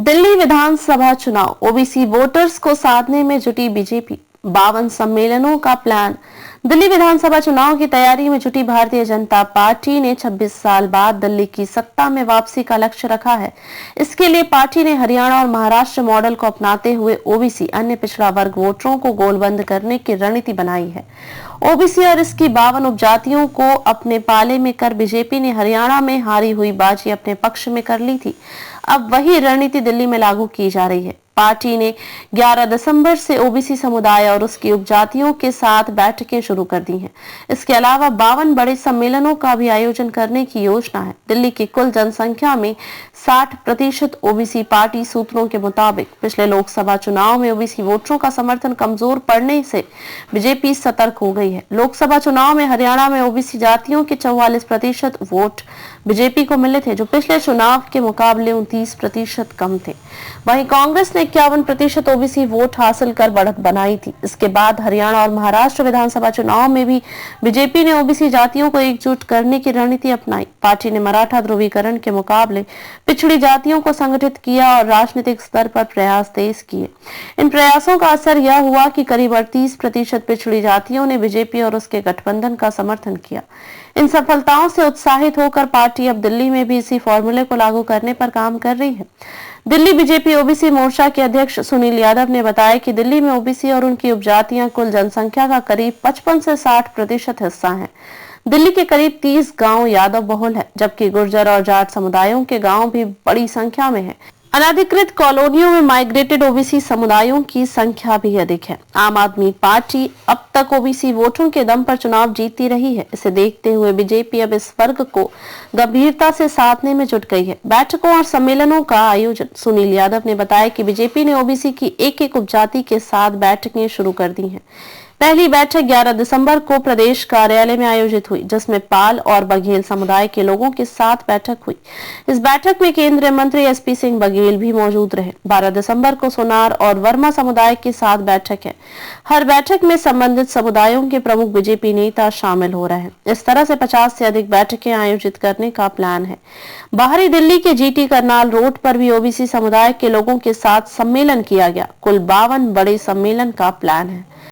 दिल्ली विधानसभा चुनाव, OBC voters को साधने में जुटी बीजेपी, 52 सम्मेलनों का प्लान। दिल्ली विधानसभा चुनाव की तैयारी में जुटी भारतीय जनता पार्टी ने 26 साल बाद दिल्ली की सत्ता में वापसी का लक्ष्य रखा है। इसके लिए पार्टी ने हरियाणा और महाराष्ट्र मॉडल को अपनाते हुए ओबीसी अन्य पिछड़ा वर्ग वोटरों को गोलबंद करने की रणनीति बनाई है। ओबीसी और इसकी 52 उपजातियों को अपने पाले में कर बीजेपी ने हरियाणा में हारी हुई बाजी अपने पक्ष में कर ली थी। अब वही रणनीति दिल्ली में लागू की जा रही है। पार्टी ने 11 दिसंबर से ओबीसी समुदाय और उसकी उपजातियों के साथ बैठकें शुरू कर दी हैं। इसके अलावा 52 बड़े सम्मेलनों का भी आयोजन करने की योजना है। दिल्ली की कुल जनसंख्या में 60% ओबीसी। पार्टी सूत्रों के मुताबिक पिछले लोकसभा चुनाव में ओबीसी वोटरों का समर्थन कमजोर पड़ने से बीजेपी सतर्क हो गई है। लोकसभा चुनाव में हरियाणा में ओबीसी जातियों के 44% वोट बीजेपी को मिले थे, जो पिछले चुनाव के मुकाबले 29% कम थे। वहीं कांग्रेस ने 51% ओबीसी वोट हासिल कर बढ़त बनाई थी। इसके बाद हरियाणा और महाराष्ट्र विधानसभा चुनाव में भी बीजेपी ने ओबीसी जातियों को एकजुट करने की रणनीति अपनाई। पार्टी ने मराठा ध्रुवीकरण के मुकाबले पिछड़ी जातियों को संगठित किया और राजनीतिक स्तर पर प्रयास तेज किए। इन प्रयासों का असर यह हुआ कि करीब 38% पिछड़ी जातियों ने बीजेपी और उसके गठबंधन का समर्थन किया। इन सफलताओं से उत्साहित होकर पार्टी अब दिल्ली में भी इसी फॉर्मूले को लागू करने पर काम कर रही है। दिल्ली बीजेपी ओबीसी मोर्चा के अध्यक्ष सुनील यादव ने बताया कि दिल्ली में ओबीसी और उनकी उपजातियां कुल जनसंख्या का करीब 55 से 60% हिस्सा हैं। दिल्ली के करीब 30 गांव यादव बहुल है, जबकि गुर्जर और जाट समुदायों के गांव भी बड़ी संख्या में हैं। अनधिकृत कॉलोनियों में माइग्रेटेड ओबीसी समुदायों की संख्या भी अधिक है। आम आदमी पार्टी अब तक ओबीसी वोटों के दम पर चुनाव जीतती रही है। इसे देखते हुए बीजेपी अब इस वर्ग को गंभीरता से साधने में जुट गई है। बैठकों और सम्मेलनों का आयोजन। सुनील यादव ने बताया कि बीजेपी ने ओबीसी की एक उपजाति के साथ बैठकें शुरू कर दी हैं। पहली बैठक 11 दिसंबर को प्रदेश कार्यालय में आयोजित हुई, जिसमें पाल और बघेल समुदाय के लोगों के साथ बैठक हुई। इस बैठक में केंद्रीय मंत्री एसपी सिंह बघेल भी मौजूद रहे। 12 दिसंबर को सोनार और वर्मा समुदाय के साथ बैठक है। हर बैठक में संबंधित समुदायों के प्रमुख बीजेपी नेता शामिल हो रहे हैं। इस तरह से 50 से अधिक बैठकें आयोजित करने का प्लान है। बाहरी दिल्ली के जीटी करनाल रोड पर भी ओबीसी समुदाय के लोगों के साथ सम्मेलन किया गया। कुल 52 बड़े सम्मेलन का प्लान है।